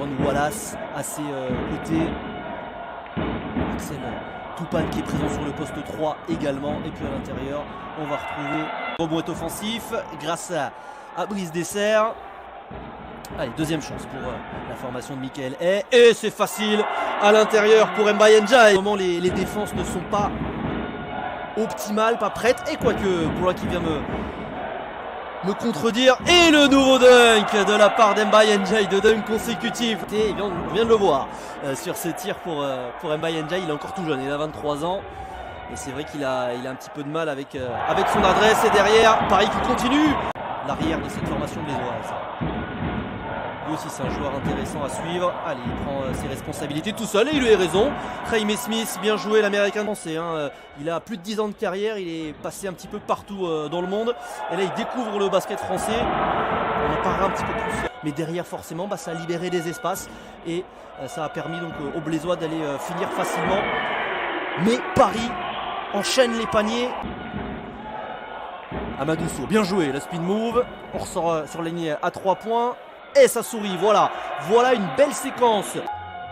de Wallace à ses côtés. Axel Toupane qui est présent sur le poste 3 également. Et puis à l'intérieur, on va retrouver le rebond est offensif grâce à Brice Dessert. Allez, deuxième chance pour la formation de Michael Hay. Et c'est facile à l'intérieur pour Mbaye Ndiaye. Au moment, les défenses ne sont pas optimales, pas prêtes. Et quoique, pour là qui vient me contredire. Et le nouveau dunk de la part d'Mbaye Ndiaye, de dunk consécutif. Et on vient de le voir sur ce tir pour Mbaye Ndiaye. Il est encore tout jeune, il a 23 ans. Et c'est vrai qu'il a un petit peu de mal avec son adresse. Et derrière, Paris qui continue. L'arrière de cette formation blésoise. Lui aussi c'est un joueur intéressant à suivre. Allez, il prend ses responsabilités tout seul et il lui a raison. Jaime Smith, bien joué, l'américain français. Il a plus de 10 ans de carrière, il est passé un petit peu partout dans le monde. Et là il découvre le basket français. On en parlera un petit peu plus. Mais derrière forcément, ça a libéré des espaces. Et ça a permis donc aux Blésois d'aller finir facilement. Mais Paris enchaîne les paniers. Amadou Sow, bien joué, la spin move. On ressort sur la ligne à 3 points. Et ça sourit, voilà une belle séquence.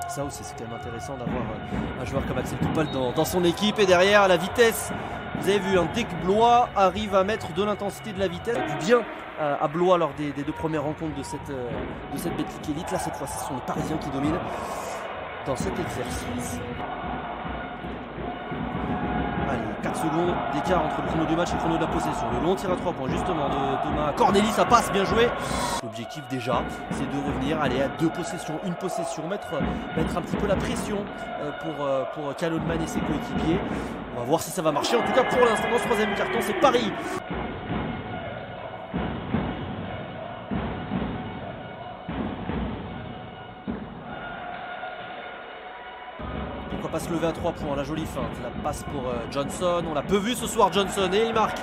Ça aussi c'est quand même intéressant d'avoir un joueur comme Axel Toupane dans son équipe. Et derrière la vitesse, vous avez vu, dès que Blois arrive à mettre de l'intensité, de la vitesse, du bien à Blois lors des deux premières rencontres de cette Betclic Elite. Là cette fois-ci ce sont les Parisiens qui dominent dans cet exercice. Allez, 4 secondes d'écart entre le chrono du match et le chrono de la possession. Le long tir à 3 points justement de Thomas Corneli, ça passe, bien joué. L'objectif déjà, c'est de revenir, aller à 2 possessions, une possession, mettre un petit peu la pression pour Kalonman et ses coéquipiers. On va voir si ça va marcher. En tout cas pour l'instant, dans ce troisième carton, c'est Paris. Pourquoi pas se lever à 3 points, la jolie feinte, la passe pour Johnson, on l'a peu vu ce soir Johnson et il marque.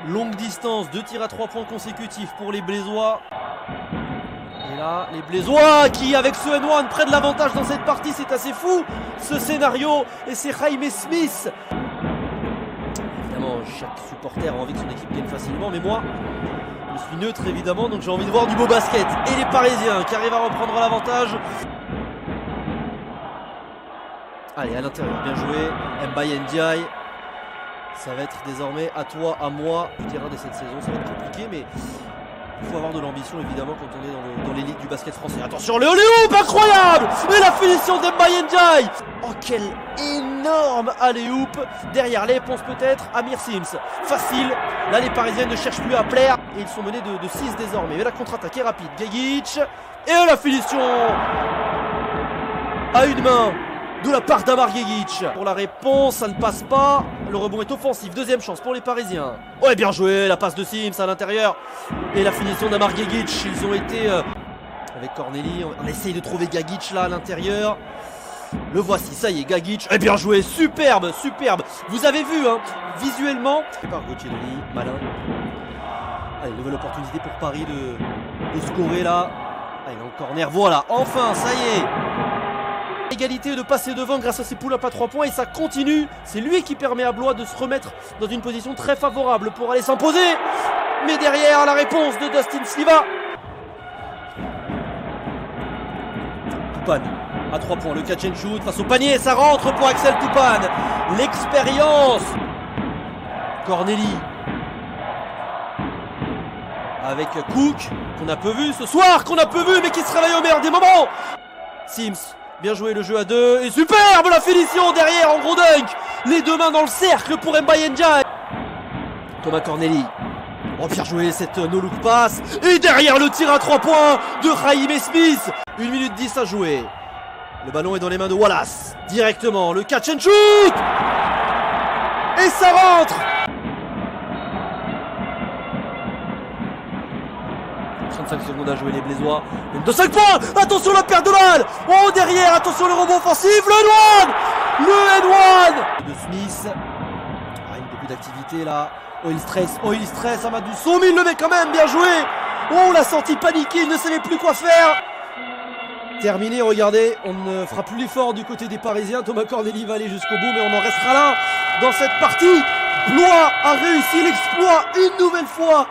Longue distance, 2 tirs à 3 points consécutifs pour les Blésois. Et là, les Blésois qui, avec ce N1, prennent l'avantage dans cette partie, c'est assez fou ce scénario. Et c'est Jaime Smith. Évidemment, chaque supporter a envie que son équipe gagne facilement, mais moi, je suis neutre évidemment, donc j'ai envie de voir du beau basket. Et les Parisiens qui arrivent à reprendre l'avantage. Allez, à l'intérieur, bien joué, Mbaye Ndiaye. Ça va être désormais à toi, à moi, le terrain de cette saison. Ça va être compliqué, mais il faut avoir de l'ambition évidemment quand on est dans l'élite du basket français. Attention, le alley-oop incroyable. Et la finition d'Mbaye Ndiaye. Oh, quel énorme alley-oop. Derrière les réponses peut-être, Amir Sims. Facile, là les Parisiens ne cherchent plus à plaire. Et ils sont menés de 6 désormais. Mais la contre-attaque est rapide, Gagic. Et la finition à une main de la part d'Amar Gagic. Pour la réponse, ça ne passe pas. Le rebond est offensif. Deuxième chance pour les Parisiens. Ouais, bien joué. La passe de Sims à l'intérieur. Et la finition d'Amar Gagic. Ils ont été avec Corneli. On essaye de trouver Gagic là à l'intérieur. Le voici. Ça y est, Gagic. Et bien joué. Superbe, superbe. Vous avez vu, visuellement. C'est par Gauthier Denis. Malin. Allez, nouvelle opportunité pour Paris de scorer là. Allez, dans le corner. Voilà. Enfin, ça y est. Égalité de passer devant grâce à ses pull-up à 3 points et ça continue. C'est lui qui permet à Blois de se remettre dans une position très favorable pour aller s'imposer. Mais derrière la réponse de Dustin Sliva. Toupane à 3 points, le catch and shoot face au panier, ça rentre pour Axel Toupane. L'expérience. Corneli avec Cook qu'on a peu vu ce soir, mais qui se réveille au meilleur des moments. Sims. Bien joué le jeu à 2 et superbe la finition derrière en gros dunk. Les deux mains dans le cercle pour Mbaye Ndiaye. Thomas Corneli. Oh, bien joué cette no-look pass. Et derrière le tir à 3 points de Jaime Smith. 1 minute 10 à jouer. Le ballon est dans les mains de Wallace. Directement le catch and shoot. Et ça rentre. 35 secondes à jouer les Blésois. Une de 5 points. Attention la perte de balle. Oh derrière, attention le rebond offensif. Le N1 de Smith. Beaucoup d'activité là. Oh il stresse Amadou Sow, mais il le met quand même, bien joué. Oh on l'a senti paniquer, il ne savait plus quoi faire. Terminé, regardez, on ne fera plus l'effort du côté des Parisiens. Thomas Corneli va aller jusqu'au bout, mais on en restera là dans cette partie. Blois a réussi l'exploit une nouvelle fois